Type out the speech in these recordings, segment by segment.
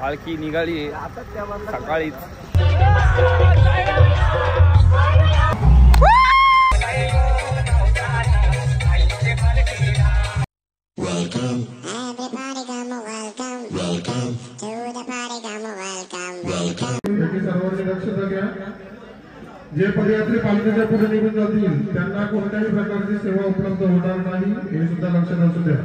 पालखी निघाली सकाळीच। जे पदयात्री पालखीच्या पुढे निघून जातील त्यांना कोणत्याही प्रकारची सेवा उपलब्ध होणार नाही हे सुद्धा लक्षात असू द्या।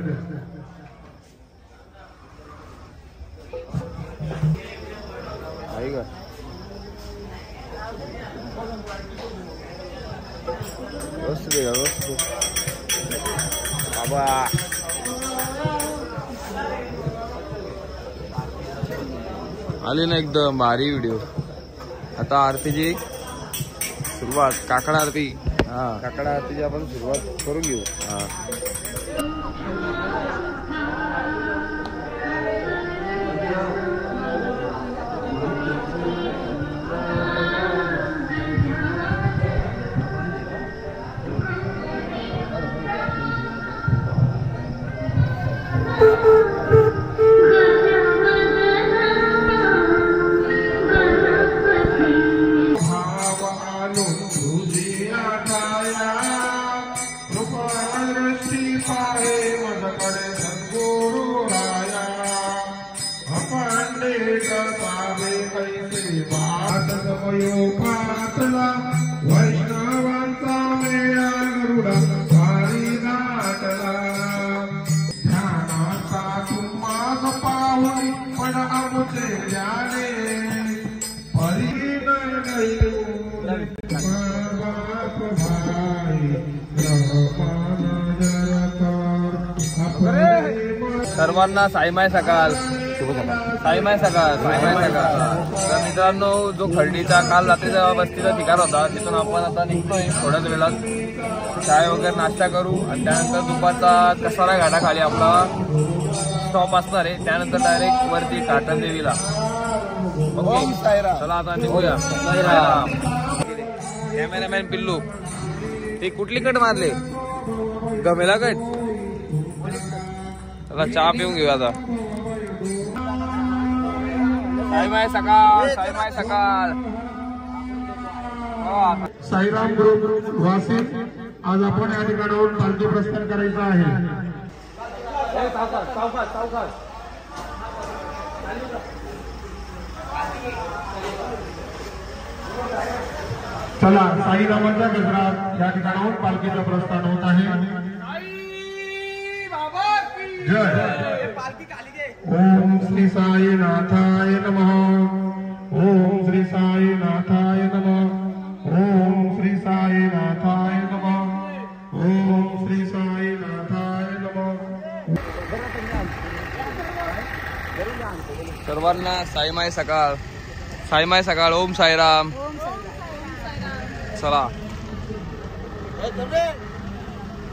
बाबा आली ना एकदम भारी व्हिडिओ। आता आरतीची सुरुवात, काकडा आरती। काकडा आरतीची आपण सुरुवात करून घेऊ। वैष्णवांचा मेळा गरुडा भारी नाटला ध्यानाचा तुम्हास पाहुणी पण आमचे ज्ञाने सर्वांना साईमाय सकाळ, साईमाय सकाळ, साईमाय सकाळ। तर मित्रांनो, जो खर्डीचा काल रात्रीचा वस्तीचा ठिकाण होता तिथून आपण आता निघतोय थोड्याच वेळात। चाय वगैरे नाश्ता करू आणि त्यानंतर दुपारचा कसारा घाटाखाली आपला स्टॉप असणार आहे। त्यानंतर डायरेक्ट वरती काटन देवीला। चला आता निघूया। कॅमेरामॅन पिल्लू ते कुठली कट मारले? गमेला कट। चला चहा पिऊन घेऊया आता। साईमाय सकाळ, साईमाय सकाळ। साईराम ग्रुप वासी आज आपण या ठिकाणाहून पालखी प्रस्थान करायचं आहे। चला साईरामांच्या गजरात या ठिकाणाहून पालखीचं प्रस्थान होत आहे। जय ओम श्री साई नाथाय नमः, ओम श्री साई नाथाय नमः, ओम श्री साई नाथाय नमः, ओम श्री साई नाथाय नमः। सर्वांना साईमाय सकाळ, साईमाय सकाळ। ओम साईराम। चला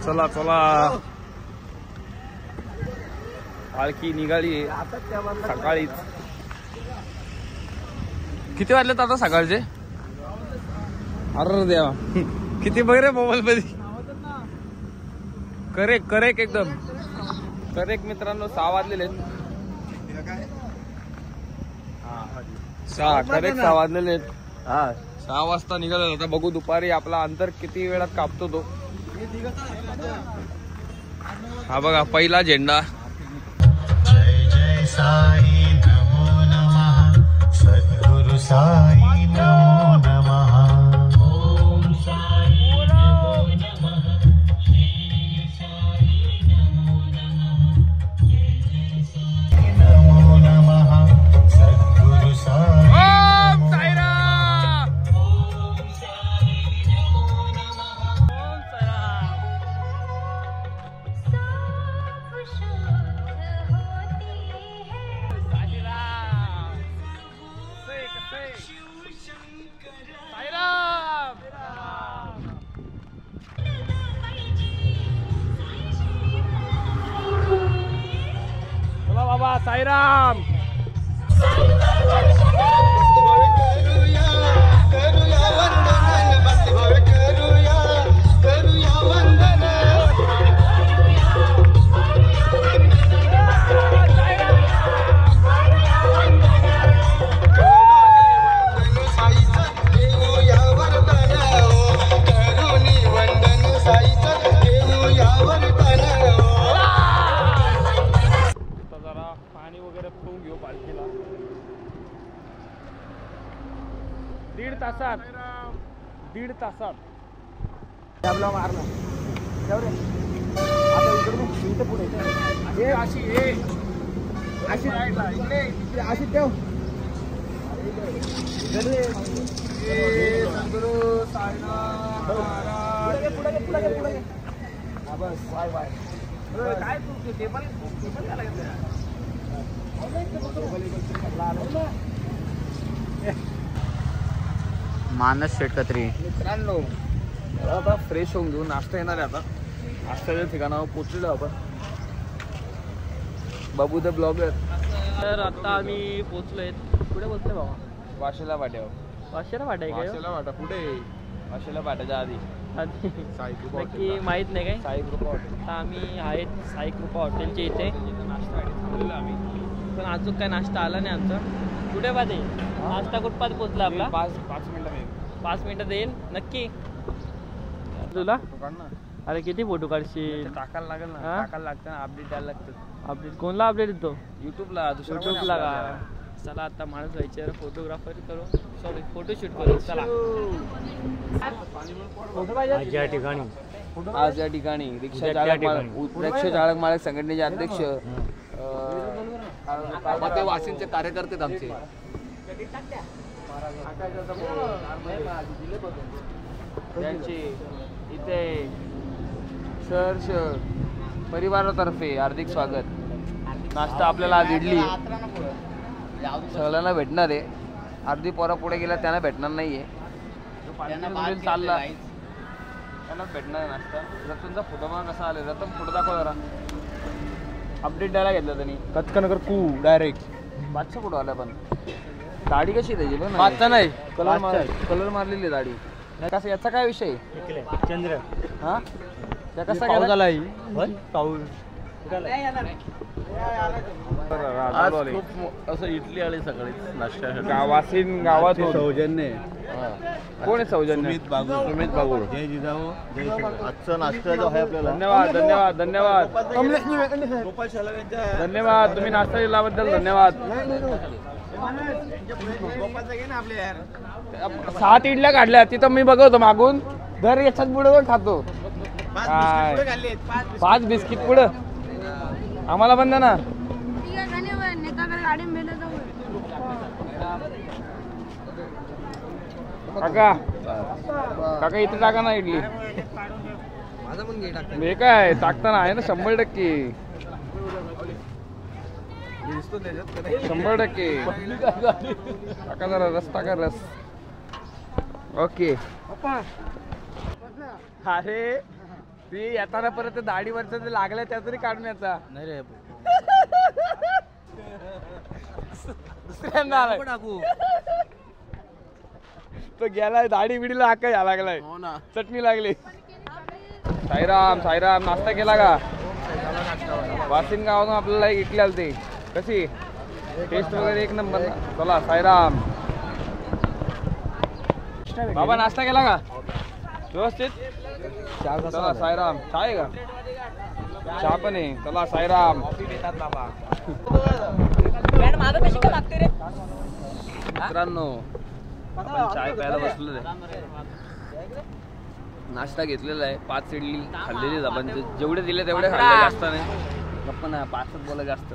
चला चला, पालखी निघाली सकाळीच। किती वाजलेत आता सकाळचे? अरे देवा, किती बघ रे मोबाईल मध्ये। करेक्ट करेक्ट एकदम करेक्ट मित्रांनो, 6 वाजलेले। 6 करेक्ट 6 वाजलेले। 6 वाजता निघालो। आता बघू दुपारी आपला अंतर किती वेळात कापतो तो। हा बघा पहिला झेंडा। साई नमो नमः, सद्गुरु साई नमो नमः, ओम साई नमो नमः, श्री साई नमो नमः, जय साई नमो नमः, सद्गुरु साई ओम साईराम, ओम साई नमो नमः, ओम साईराम। चला बाबा साईराम। 1.5 तासात. आपला मारला आता इकडे पुढे अशी अशी अशी ठेव. सद्गुरू साईनाथ महाराज. बस बाय बाय. काय तू टेबल काय लागत. मानस शेटकत्री. मित्रांनो आता फ्रेश होऊन घेऊन नाश्ता येणार आहे. आता नाश्त्याच्या ठिकाणावर पोचलेलो आपण. बाबू द ब्लॉगर. तर आता आम्ही पोचलोय. कुठे पोचलोय बाबा? वाशेला वाट्यावर. वाशेला वाटा आहे वाशेला वाटा पुढे. वाशेला वाट्याच्या आधी काय साई कृपा नक्की माहीत नाही काय. साई कृपा हॉटेल. आता आम्ही आहेत साई कृपा हॉटेलच्या इथे. नाश्ता थांबलेलो आम्ही. पण अजून काय नाश्ता आला नाही आमचा. कुठे पाहते नाश्ता कुठपात पोचला आपला? 5 मिनिटं मी 5 मिनिटात येईल नक्की. तुला काढ ना. अरे किती फोटो काढशील? टाकायला लागेल ना. हा? टाकायला लागतं ना. अपडेट द्यायला लागतं. अपडेट कोणला अपडेट देतो? युट्यूबला. युट्यूबला का? चला आता माणूस व्हायचे फोटोग्राफर करू. सॉरी फोटोशूट करू. चला आज या ठिकाणी आज या ठिकाणी रिक्षा चालक मालक संघटनेचे अध्यक्ष ते वाशिमचे कार्यकर्ते आमचे. त्यांचे इथे सहर्ष परिवारातर्फे हार्दिक स्वागत. नाश्ता आपल्याला आज इडली सगळ्यांना भेटणार आहे. अर्धी पोरा पुढे गेला त्यांना भेटणार नाहीये. चालला त्यांनाच भेटणार आहे नाश्ता. रतनचा फोटो मग कसा आले. रतन फोटो दाखव जरा. अपडेट द्यायला घेतलं त्यांनी. कटकनगर कू डायरेक्ट. बादशा फोटो आला. पण दाढी कशी त्याची पण बादशा नाही. कलर मारलेली दाढी. कसं याचा काय विषय? चंद्र हा त्या कसा पाऊस गेला? आलाय. पाऊस आज खूप असं इडली आली सकाळी नाश्त्यासाठी. वाशिम गावात सौजन्य कोण आहे सौजन्य? सुमित बागुळ. जय जिजाऊ जय आजचा नाश्ता जो आहे आपल्याला. धन्यवाद धन्यवाद धन्यवाद धन्यवाद. तुम्ही नाश्ता दिल्याबद्दल धन्यवाद. 7 इडल्या काढल्या तिथं मी बघवतो मागून. दर याच्यात पुढे खातो. 5 बिस्किट पुढं आम्हाला बंद ना. काका काका इथे टाका ना इडली. हे काय टाकताना आहे ना 100%. 100%. टाका जरा रस. टाका रस. ओके. अरे ती येताना परत दाढीवरचं ते लागलं त्या तरी काढून याचा. नाही रे दुसऱ्यांदा आलाय. तो गेलाय दाढी बिडीला हाका या लागलाय. चटणी लागली. साईराम साईराम. नाश्ता केला का? वाशिम गावातून आपल्याला इडली आलती. कशी टेस्ट वगैरे एक नंबर. चला साईराम. बाबा नाश्ता केला का व्यवस्थित? चला साईराम. चहा आहे का? चहा पण आहे. चला साईराम. मित्रांनो आपण चाय प्यायला बसलेलो आहे. नाश्ता घेतलेला आहे. 5 इडली खाल्लेली. आपण जेवढे दिले तेवढे खाल्ले. जास्त नाही. गप्पा ना 5च बोला जास्त.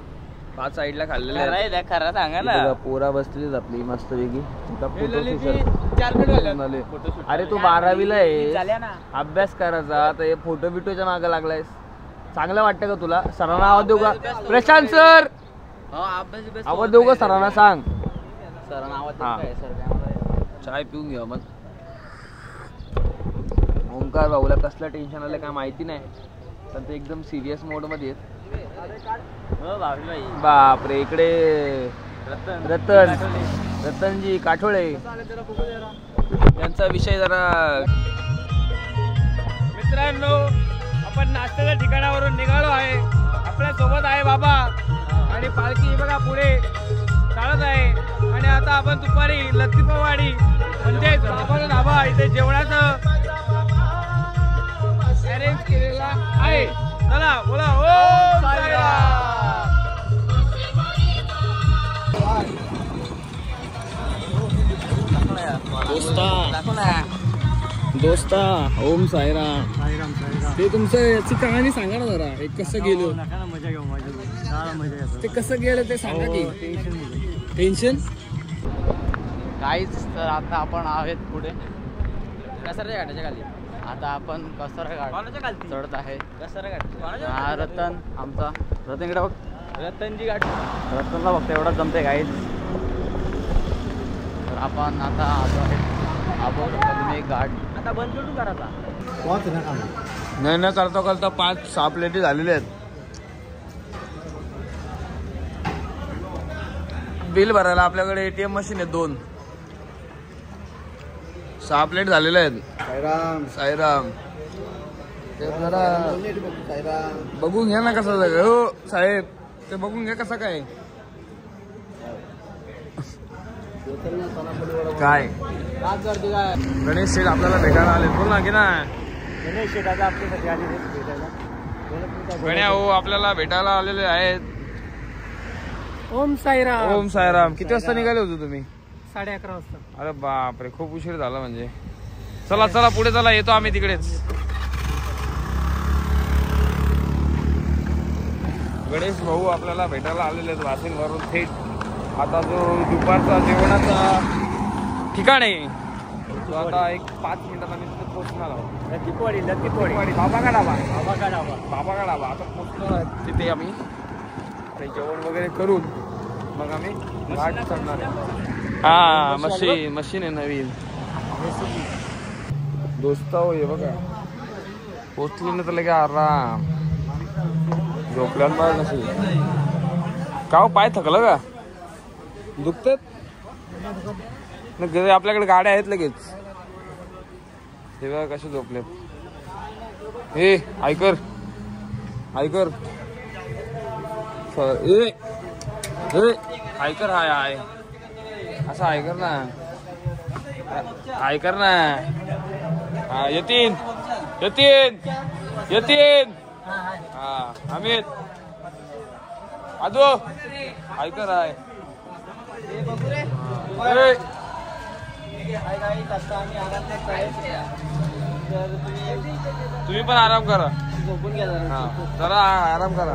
5 साईडला खाल्लेले आहे. खरं सांगा ना. पोरा बसलेली आपली मस्त वेगळी. अरे तू 12वीला आहे. अभ्यास करायचा तर हे फोटो बिटोच्या मागे लागलायस. चांगलं वाटतं का तुला? सरांना आवाज देऊ का? प्रशांत सर आवाज देऊ का सरांना? सांग. चाय पिऊन घ्या मग. ओंकार भाऊला कसलं टेन्शन आलं काय माहिती नाही. पण ते एकदम सिरियस मोड मध्ये आहेत. बापरे. इकडे रतनजी काठोळे यांचा विषय जरा. मित्रांनो आपण नाश्त्याच्या ठिकाणावरून निघालो आहे. आपल्या सोबत आहे बाबा आणि पालखी बघा पुढे चालत आहे. आणि आता आपण दुपारी लतीफावाडी म्हणजे बाबाचा ढाबा इथे जेवणाचं अरेंज केलेला आहे. चला बोला. ओ दोस्ता ओम साईराम ते तुमचं याची कहाणी सांगा ना जरा एक कसं गेलो मजा घेऊ मजा ते कसं गेलं ते सांगा की टेन्शन काहीच तर आता आपण आहेत पुढे कसरच्या घाटाच्या खाली आता आपण कसरा घाट कोणाच्या खाली चढत आहे कसर घाट हा रतन आमचा रतन इकडे बघ रतनजी घाट रतनला बघता एवढा जमते काहीच तर आपण आता आलो आहे हा बघू शकता तुम्ही एक घाट आता बंद करून करायचा नाही न करता करता 5-6 प्लेटी झालेल्या आहेत बिल भरायला आपल्याकडे ATM मशीन आहे 2 6 प्लेट झालेल्या आहेत साईराम ते जरा बघून घ्या ना कसं हो साहेब ते बघून घ्या कसं काय काय गणेश शेठ आपल्याला भेटायला आले बोल ना की ना आपल्यासाठी आले भेटायला गण्या हो आपल्याला भेटायला आलेले आहेत ओम साईराम ओम साईराम किती वाजता निघाले होते तुम्ही 11:30 वाजता अरे बापरे खूप उशीर झाला म्हणजे चला चला पुढे चला येतो आम्ही तिकडेच गणेश भाऊ आपल्याला भेटायला आलेले आहेत वाशिम वरून थेट आता जो दुपारचा जेवणाचा ठिकाण आहे तो आता एक 5 मिनिटात आम्ही तिथे पोहोचणार आहोत लतीपवाडी बाबा का डाबा आता पोहोचणार आहे तिथे आम्ही ते जेवण वगैरे करून मग आम्ही घाट चढणार आहे हा मशीन आहे नवीन दोस्ता हो ये बघा पोचली ना तर लगे आराम झोपल्यावर कशी का पाय थकलं का दुखतात आपल्याकडे गाड्या आहेत लगेच हे बघा कसे झोपले हे ऐकर ऐकर हाय असं ऐकर ना हा यतीन हा अमित आदो ऐकर आहे तुम्ही पण आराम करा हा जरा आराम करा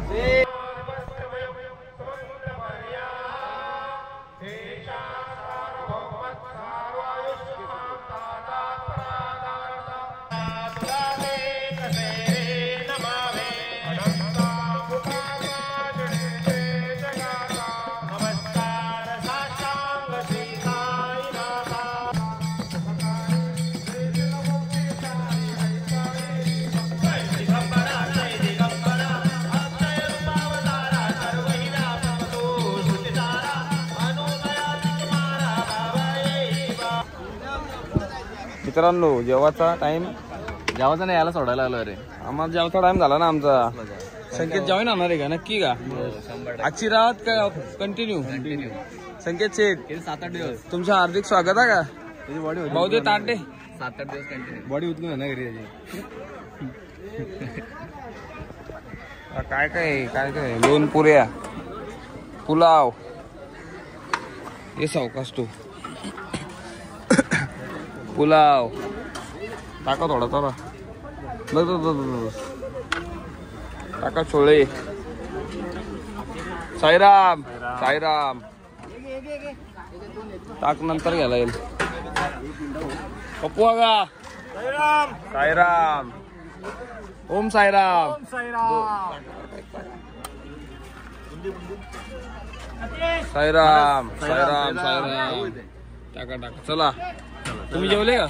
मित्रांनो जेवायचा नाही याला सोडायला आलो रे आम्हाला जेवायचा टाइम झाला ना आमचा संकेत जेवण आणणार आहे का नक्की का आजची रात काय कंटिन्यू संकेत शेठ 7-8 दिवस तुमचं हार्दिक स्वागत आहे का भाऊ दे ताटे 7-8 दिवस कंटिन्यू बॉडी उचलून ना घरी काय 2 पुऱ्या पुलाव हे सावकाश तू पुलाव टाका थोडा चला बस टाका छोळे साईराम टाक नंतर घ्यायला येईल पप्पू का साईराम ओम साईराम साईराम टाका चला तुम्ही जेवले का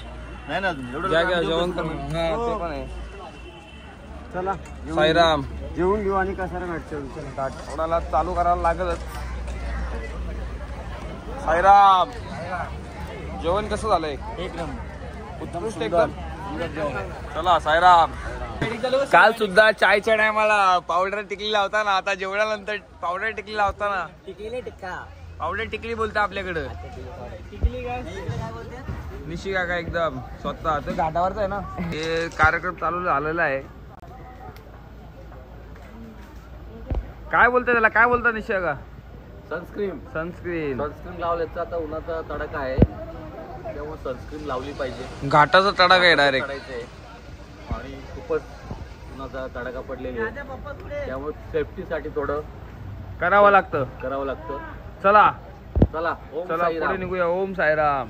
नाही ना घ्या जेवण कर हा ते पण आहे चला साईराम जेवून घेऊ आणि कसारा भेटतो कोणाला चालू करायला लागलच साईराम जेवण कसं झालंय एक नंबर उत्कृष्ट एकदम चला साईराम काल सुद्धा चायच्या टायमाला पावडर टिकली लावताना आता जेवणानंतर पावडर टिकली लावताना पावडर टिकली बोलता आपल्याकडं निशी काका एकदम स्वतः तो घाटावरचा आहे ना हे कार्यक्रम चालू झालेला आहे काय बोलता त्याला काय बोलता निशी काका सनस्क्रीन सनस्क्रीन लावल्याचा आता उन्हाचा तडका आहे त्यामुळे सनस्क्रीन लावली पाहिजे. घाटाचा तडाखा आहे डायरेक्ट. काढायचंय आणि खूपच उन्हाचा तडाखा पडलेली आहे, त्यामुळे सेफ्टीसाठी थोडं करावं लागतं. चला चला ओम चला साईराम. पुढे निघूया. ओम साईराम.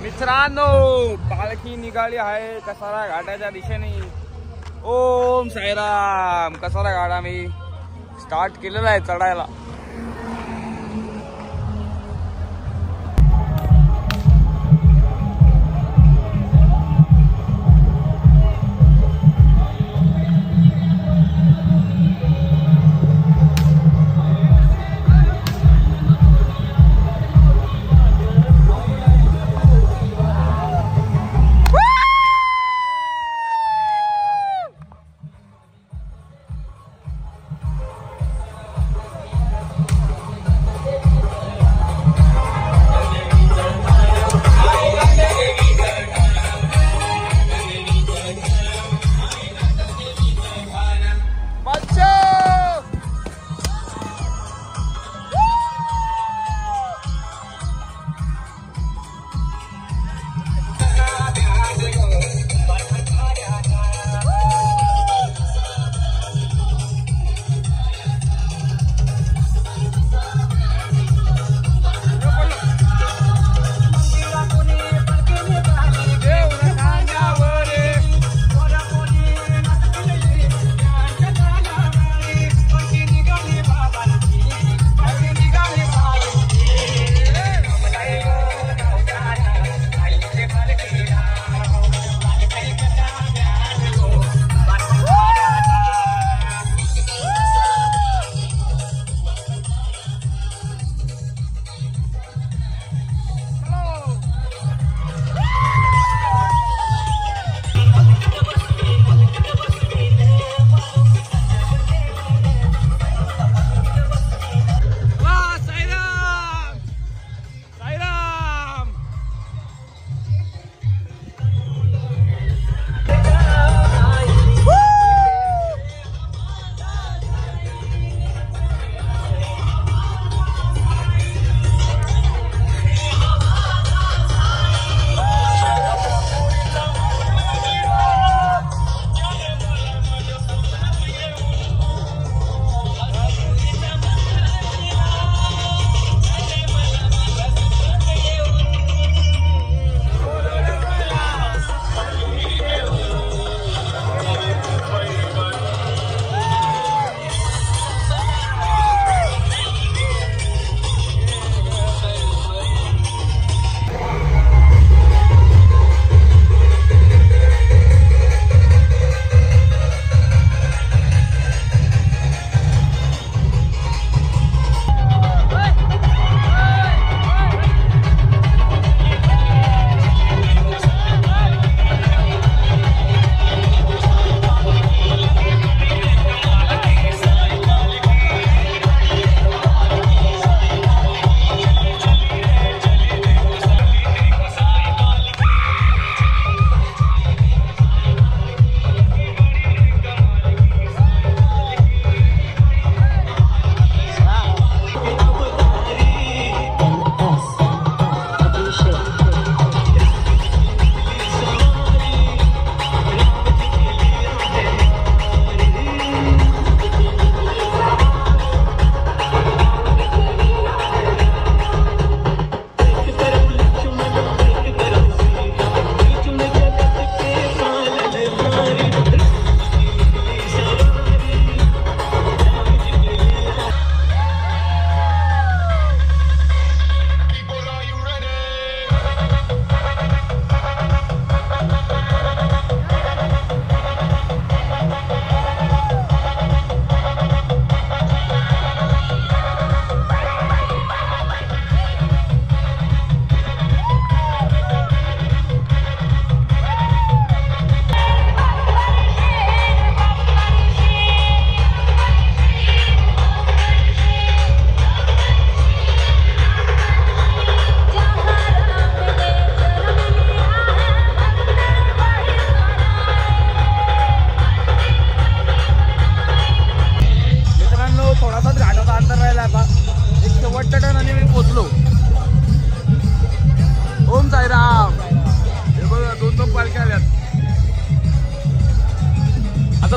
मित्रांनो पालखी निघाली आहे कसारा घाटाच्या दिशेने. ओम साईराम. कसारा घाट आम्ही स्टार्ट केलेला आहे चढायला.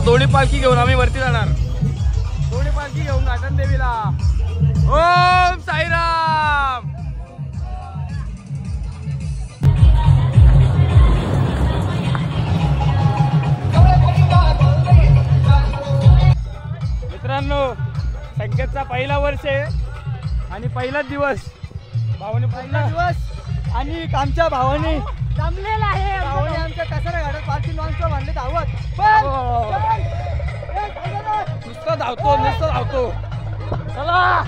आता दोन्ही पालखी घेऊन आम्ही वरती जाणार. दोन्ही पालखी घेऊन घाटन देवीला. ओम साईराम. मित्रांनो संकेतचा पहिला वर्ष आहे आणि पहिलाच दिवस. भावाने पहिला दिवस आणि आमच्या भावाने जमलेला आहे. भावाने आमच्या कसारा घाटात पालखी नॉनस्टॉप म्हणले धावत. नुसतं धावतो नुसतं धावतो. चला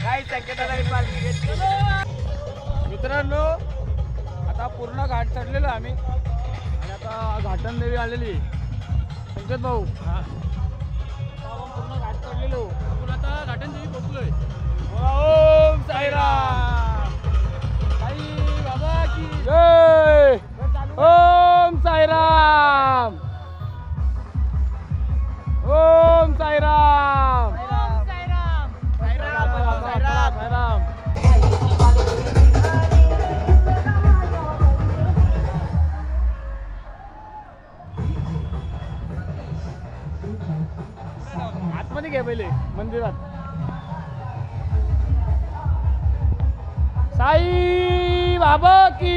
काय संकेताला पालखी घेतली. मित्रांनो आता पूर्ण घाट चढलेलो आम्ही आणि आता घाटन देवी आलेली. संकेत भाऊ पूर्ण घाट चढलेलो आपण आता घाटन देवी पोहोचलोय. ओम साईराम. साई बाबा की जय. ओम साईराम. ओम साईराम. साईराम साईराम साईराम. आतमध्ये घे पहिले मंदिरात. साई बाबा की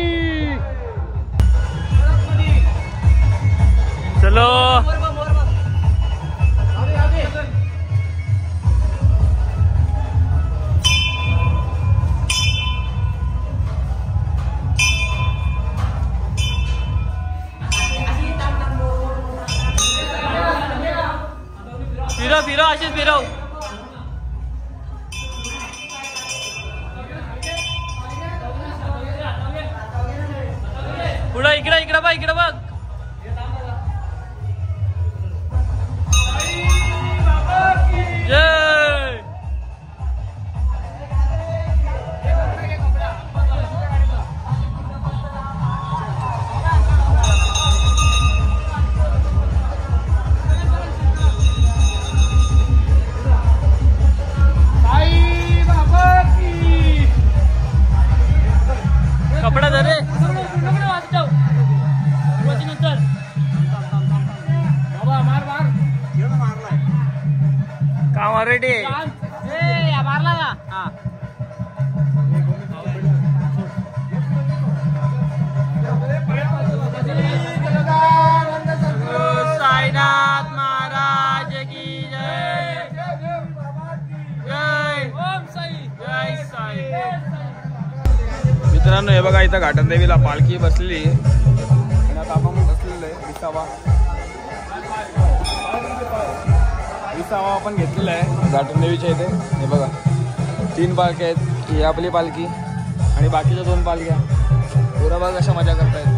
चलो. फिरव फिरव अशीच फिरव. पुढं इकडे इकडे बघ इकडे बघ. जय. कपडा धर रे. काम ऑलरेडी मारला का. साईनाथ महाराज की जय. जय ओम साई. जय साई. मित्रांनो हे बघा इथं घाटन देवीला पालखी बसलेली आणि आता आपण बसलेलो आहे. विसावा आपण घेतलेला आहे घाटन देवीच्या इथे. हे बघा 3 पालख्या आहेत. ही आपली पालखी आणि बाकीच्या 2 पालख्या. पुरा बघा कशा मजा करतायत.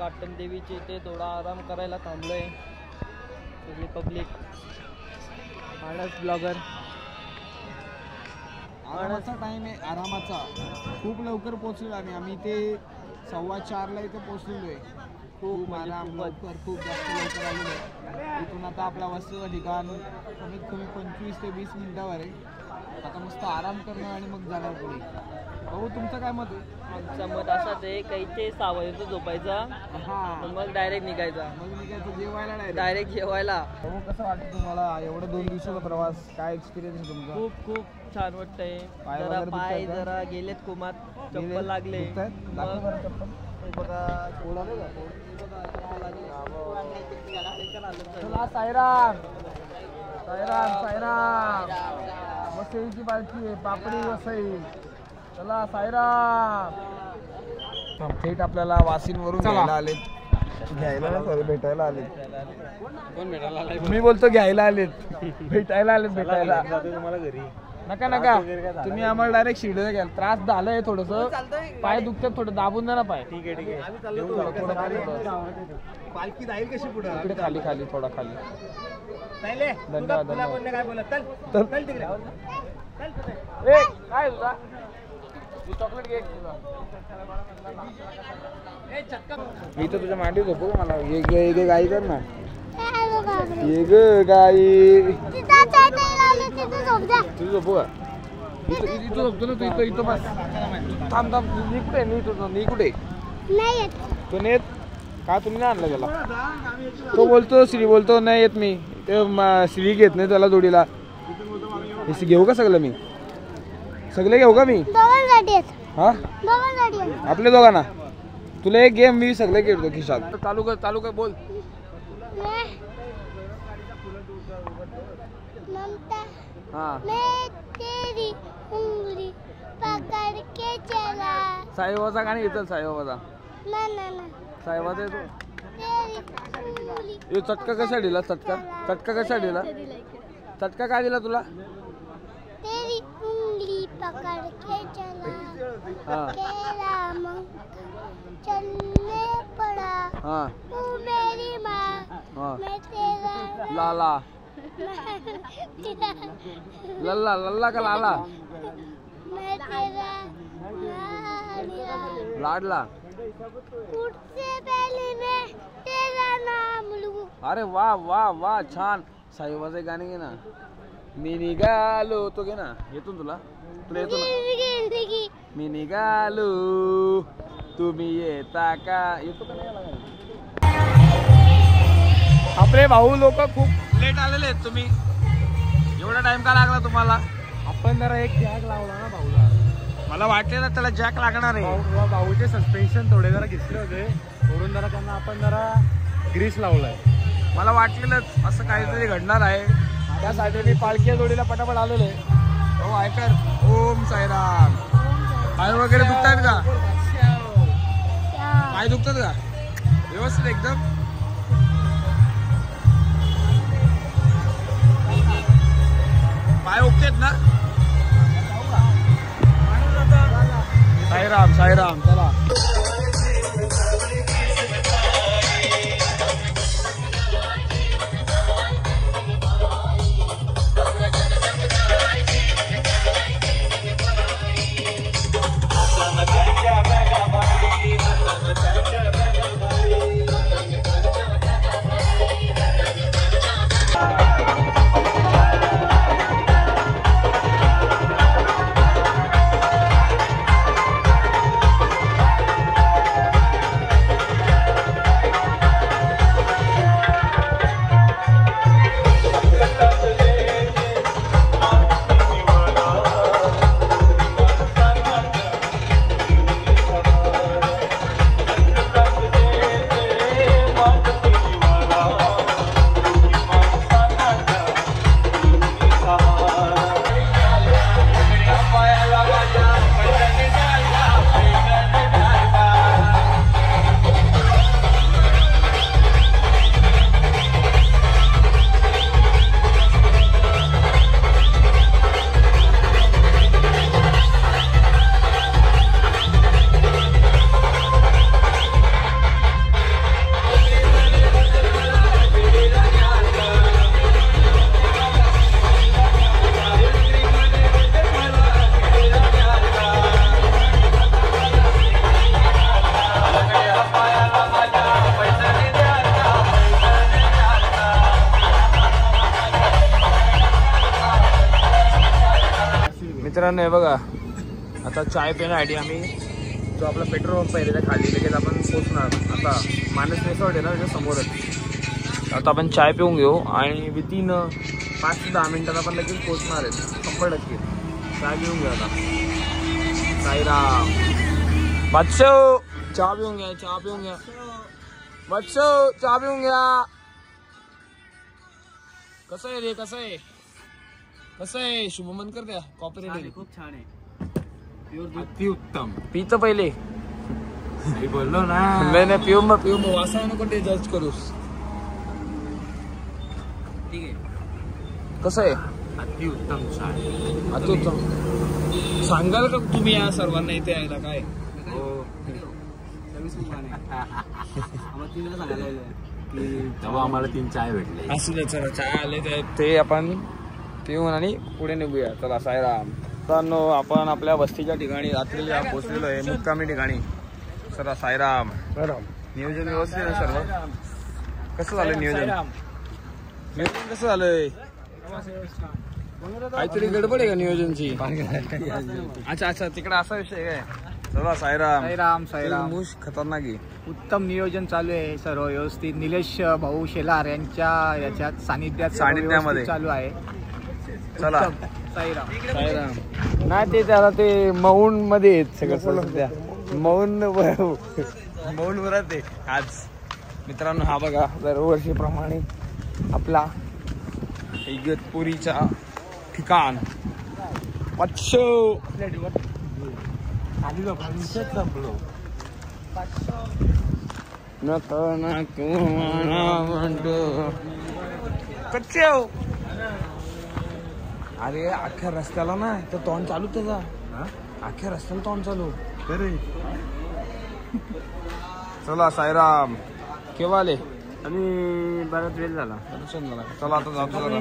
घाटन देवीचे इथे थोडा आराम करायला थांबलोय. सगळी पब्लिक. माणस ब्लॉगर. आरामाचा टाइम आहे आरामाचा. खूप लवकर पोहोचलो आम्ही. ते 4:15 इथे पोहोचलेलो आहे. खूप आराम लवकर, खूप जास्त लवकर आलेलो आहे. इथून आता आपला वस्तीचं ठिकाण कमीत कमी 25 ते 20 मिनिटावर आहे. आता मस्त आराम करणं आणि मग जाणार पुढे. भाऊ तुमचं काय मत आहे? आमचं मत असंच आहे काही ते 6 वाजेचा झोपायचा हां, मग डायरेक्ट निघायचा मग निघायचं जेवायला डायरेक्ट जेवायला. भाऊ कसं वाटतं तुम्हाला एवढं 2 दिवसाचा प्रवास? काय एक्सपिरियन्स आहे तुमचा? खूप खूप छान वाटतंय. पाय जरा वगैरे पाय दुखतायत का? जरा गेलेत कोमात, चप्पल लागले. दाखव मग बरं चप्पल. हे बघा ओढाले का? हे बघा, चप्पल लागले. चला साईराम, साईराम, साईराम. वसईची पालखी आहे, पापडी वसई. चला साईराम. थेट आपल्याला वाशिंदवरून घ्यायला आलेत. घ्यायला ना सॉरी, भेटायला आलेत. कोण भेटायला आलाय? मी बोलतो घ्यायला आलेत, भेटायला आलेत, भेटायला. तुम्हाला घरी नका नका, तुम्ही आम्हाला डायरेक्ट शिर्डीला घ्याल. त्रास झालंय थोडंसं, पाय दुखतात, थोडं दाबून द्या ना पाय. ठीक आहे ठीक आहे. पालखी जाईल कशी पुढे? इकडे खाली खाली, थोडा खाली. धन्यवाद धन्यवाद. काय बोलत चल तिकडे. ए काय तुझा? चॉकलेट घे तुझा. मी तर तुझ्या मांडी झोपू का? मला एक गाई कर ना. एक गाई. तुझी झोपू का? इथं झोपतो ना तू. इथं बस. थांब थांब. नी कुठे? नी कुठे? तो नाही येत का? तुम्ही नाही आणलं त्याला? तो बोलतो श्री बोलतो नाही येत मी. ते श्री घेत नाही त्याला जोडीला. घेऊ का सगळं मी? सगळे घेऊ का मी? हा आपल्या दोघांना. तुला एक गेम मी सगळे खेळतो खिशात. चालू कर बोल. हाँ तेरी उंगली पकड़ के चला. साईबाबाचा गाणी घेतलं. साईबाबाचा साईबाबाचा येतो. तेरी चटका कसा दिला? चटका कसा दिला? चटका काय दिला तुला? तेरी उंगली पकड़ के चला. हाँ केला मंग चलने पड़ा. हाँ तू मेरी माँ. हाँ मैं तेरा लाला लल्ला. लल्ला का लाला? मैं तेरा लाडला. उठसे पहले मैं तेरा नाम लूं. अरे वाह वाह वाह छान. साईबाबाचे गाणे घे ना. मी निघालो. तो घे ना. येतो तुला? तुला येतो ना? मी निघालो तुम्ही येता का? येतो का नाही? आपले भाऊ लोक खूप लेट आलेले आहेत. तुम्ही एवढा टाइम का लागला तुम्हाला? आपण जरा एक जॅक लावला ना भाऊला. मला वाटले ना त्याला जॅक लागणार आहे. भाऊचे सस्पेन्शन थोडे जरा घेतले होते म्हणून जरा त्यांना आपण जरा ग्रीस लावलाय. मला वाटलेलंच असं काहीतरी घडणार आहे. त्यासाठी मी पालखी जोडीला पटापट आलेलो आहे. हो ऐकर. ओम साईराम. पाय वगैरे दुखतायत का? पाय दुखतात का? व्यवस्थित एकदम. पाय ओके ना? साईराम साईराम. चला मित्रांनो हे बघा आता चाय पिण्यासाठी आम्ही जो आपला पेट्रोल पंप आहे त्याच्या खाली लगेच आपण पोचणार. आता मानस रिसॉर्ट आहे ना त्याच्या समोरच. आता आपण चाय पिऊन घेऊ आणि विथिन 5 ते 10 मिनिटात आपण लगेच पोचणार आहे 100%. चाय पिऊन घ्या आता. साईराम बादशाह चहा पिऊन घ्या, चहा पिऊन घ्या बादशाह, चहा पिऊन घ्या. कसं आहे रे, कसं आहे, कसं आहे शुभमन कर द्या कॉपरेट. खूप छान आहे. उत्तम पितो पहिले बोललो ना. नाही पिऊ मग पिऊ मग वासा नको ते जज करूस. ठीक आहे. कसं आहे अतिउत्तम चाय. अतिउत्तम. सांगाल का तुम्ही या सर्वांना इथे यायला काय? तेव्हा आम्हाला 3 चाय भेटले. असू दे चला चाय आले ते आपण पिऊन आणि पुढे निघूया. चला साईराम. मित्रांनो आपण आपल्या वस्तीच्या ठिकाणी रात्रीला पोहोचलेलो आहे मुक्कामी ठिकाणी. चला साईराम. नियोजन व्यवस्थित आहे सर्व. कसं झालं नियोजन? नियोजन कसं झालंय? काहीतरी गडबड आहे का नियोजनची? अच्छा अच्छा तिकडे असा विषय काय? चला साईराम. साईराम साईराम. मुश खतरनाक आहे. उत्तम नियोजन चालू आहे सर्व व्यवस्थित. निलेश भाऊ शेलार यांच्या याच्यात सानिध्यामध्ये चालू आहे. चला साईराम साईराम. नाही ते त्याला ते मौन मध्ये आहेत सगळं सध्या. मौन वरात आहे आज. मित्रांनो हा बघा दरवर्षीप्रमाणे आपला इगतपुरीचा ठिकाण अरे अख्ख्या रस्त्याला ना तर तोंड चालू त्याचा. अख्ख्या रस्त्याला तोंड चालू. चला साईराम. केव्हा आले? आणि बराच वेळ झाला. चला आता जातो.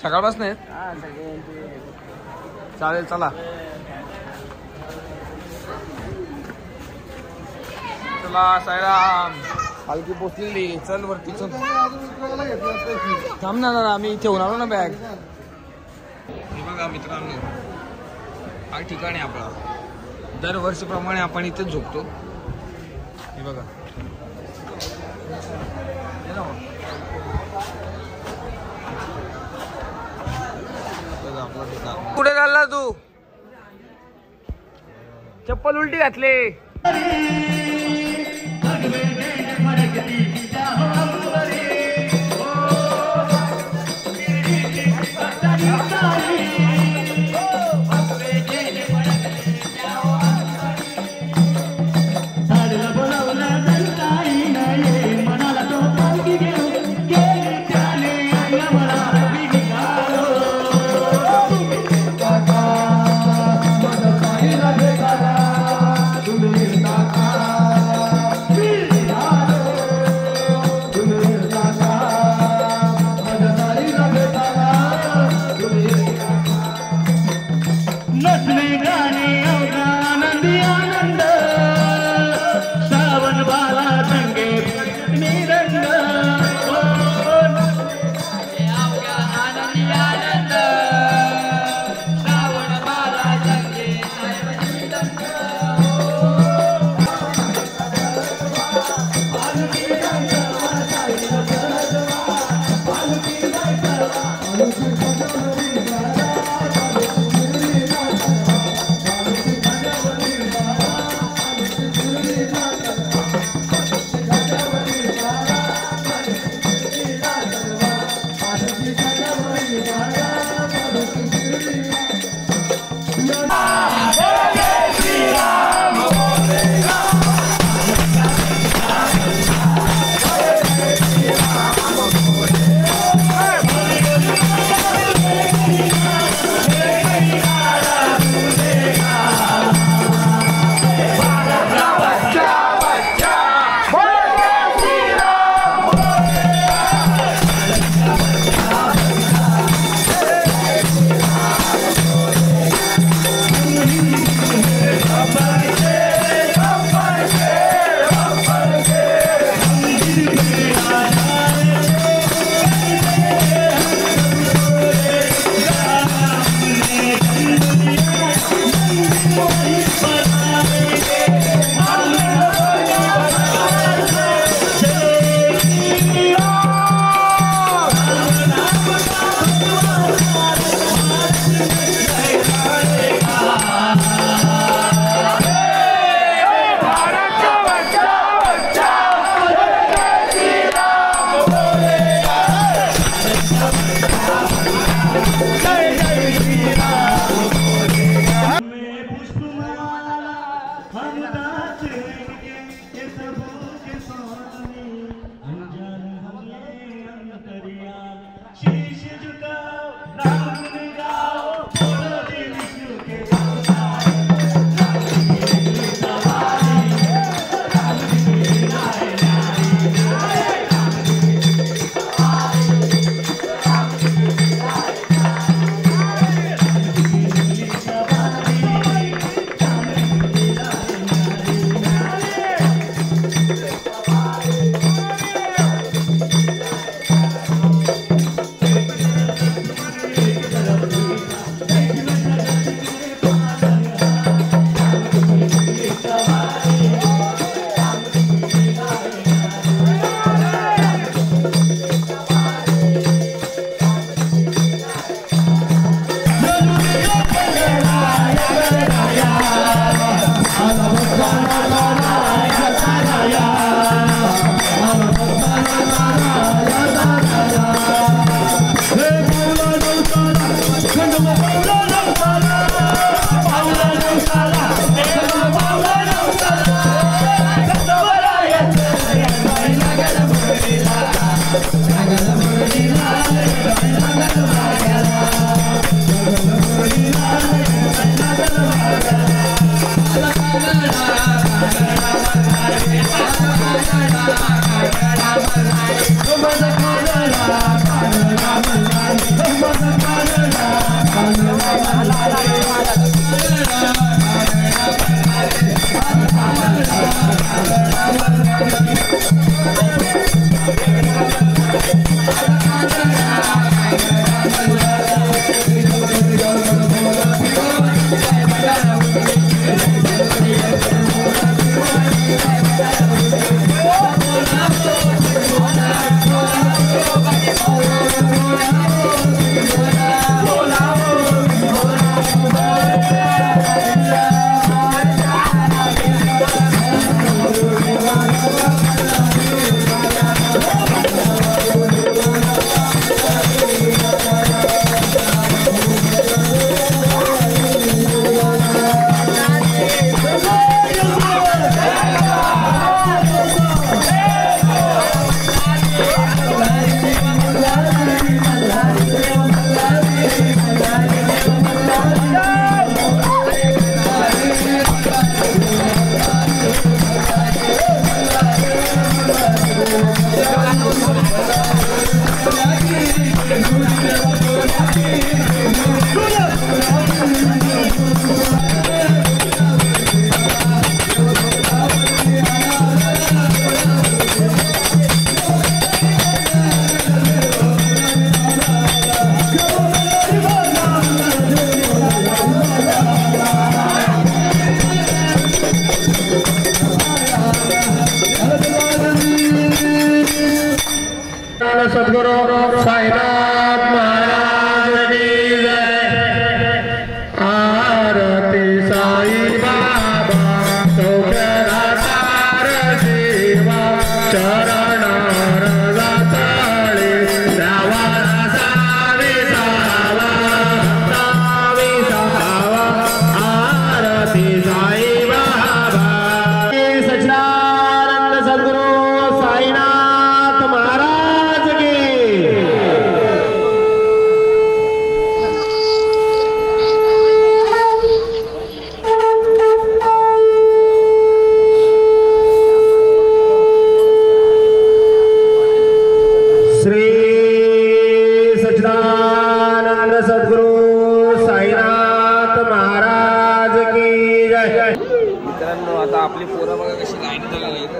सकाळपासून आहेत. चालेल चला. चला साईराम. पालखी पोचलेली. चल वरती चल. थांब ना दादा आम्ही इथे होणार ना बॅग. हे बघा मित्रांनो हा ठिकाण आहे आपला. दरवर्षीप्रमाणे आपण इथेच झोपतो. हे बघा कुठे चालला तू? चप्पल उलटी घातले. तुम्ही सद्गुरु साईनाथ महाराज की जय। आरती साई बाबा सौख्यदातार जीवा चरणार जातळे द्यावा सावी सावा आरती साई बाबा सच्चिदानंद सद्गुरु साईनाथ महाराज की। श्री सच्चिदानंद सद्गुरु साईनाथ महाराज की जय। मित्रांनो आता आपली पोरं बघा कशी लाईन झालेली आहेत.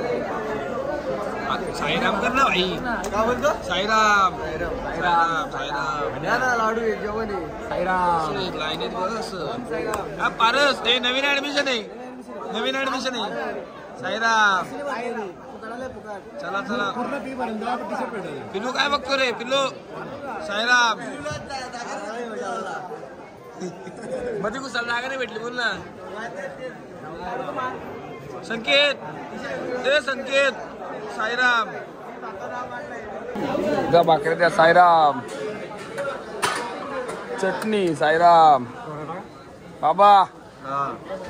साईराम कर ना भाई. काय बोलतो? साईराम साईराम साईराम लाडू जेवण साईराम लाईनीत बघ असं. हा पारस ते नवीन ऍडमिशन आहे. नवीन ऍडमिशन आहे. साईराम चला चला. पिल्लू काय बघतो रे पिल्लू? साईराम मध्ये कुसाला जागा नाही भेटली बोल ना. संकेत ते संकेत साईराम जा भाकरी द्या. साईराम चटणी साईराम बाबा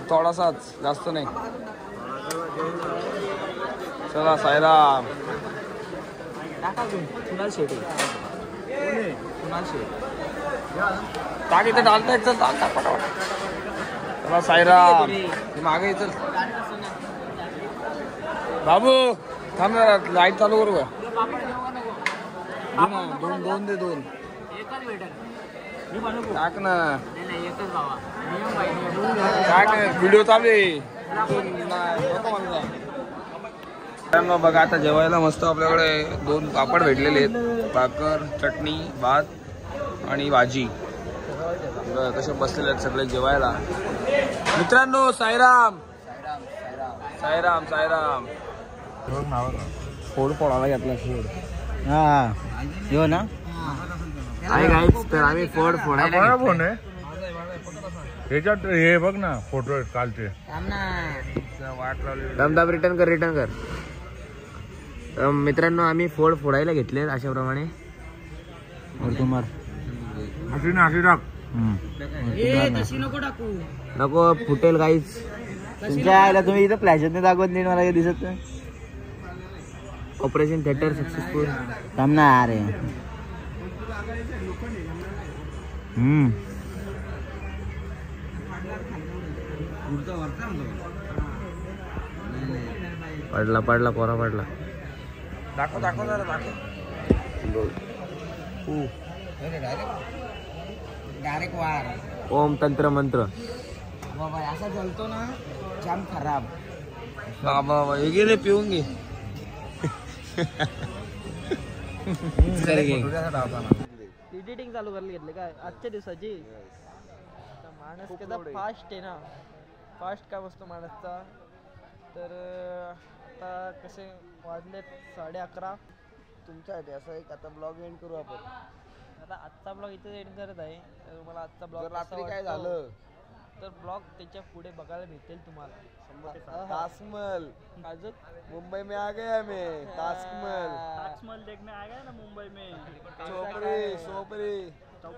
थोडासाच जास्त नाही. चला साईराम टाक इथं डालता येत. चल टाक पटापट. चला साईराम मागे चल. बाबू थांब जरा लाईट चालू करू का? दोन दे. दोन टाक ना. टाक व्हिडिओ चालू आहे. बघा आता जेवायला मस्त आपल्याकडे 2 पापड भेटलेले आहेत. भाकर चटणी भात आणि भाजी. कसे बसलेले आहेत सगळे जेवायला. मित्रांनो साईराम साईराम साईराम. फोड फोडायला घेतला. फोड हा येऊ ना. आहे गाईच तर आम्ही फोड फोडायला फोन आहे. ह्याच्यात हे बघ ना फोटो कालचे. दमदाब रिटर्न कर. मित्रांनो आम्ही फोड फोडायला घेतले अशा प्रमाणे. कुमार नको फुटेल काहीच. तुमच्या आयला तुम्ही इथं फ्लॅशने दाखवत नाही मला काही दिसत नाही. Operation theatre successful. थांब ना अरे. पडला कोरा पडला. दाखव जरा दाखव. डायरेक्ट वार. ओम तंत्र मंत्र बाबा असा जलतो ना जाम खराब. बाबा हे गेले पिऊन घे. एडिटिंग चालू करायला घेतले काय आजच्या दिवसाची माणूस कसा फास्ट आहे ना फास्ट काम असतो माणसचा तर आता कसे वाजलेत 11:30 तुमच्यासाठी असं एक आता ब्लॉग एंड करू आपण आता आजचा ब्लॉग इथे एंड करत आहे तर तुम्हाला आजचा ब्लॉग रात्री काय झालं तर ब्लॉग त्याच्या पुढे बघायला भेटेल तुम्हाला ताजमहल अजून मुंबई में आ गया मैं ताजमहल ताजमहल देखने आ गया ना मुंबई में चोपड़ी सोपरी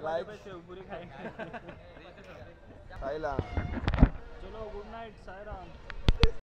लाइक पूरी खाएंगे खायला चलो गुड नाइट सायराम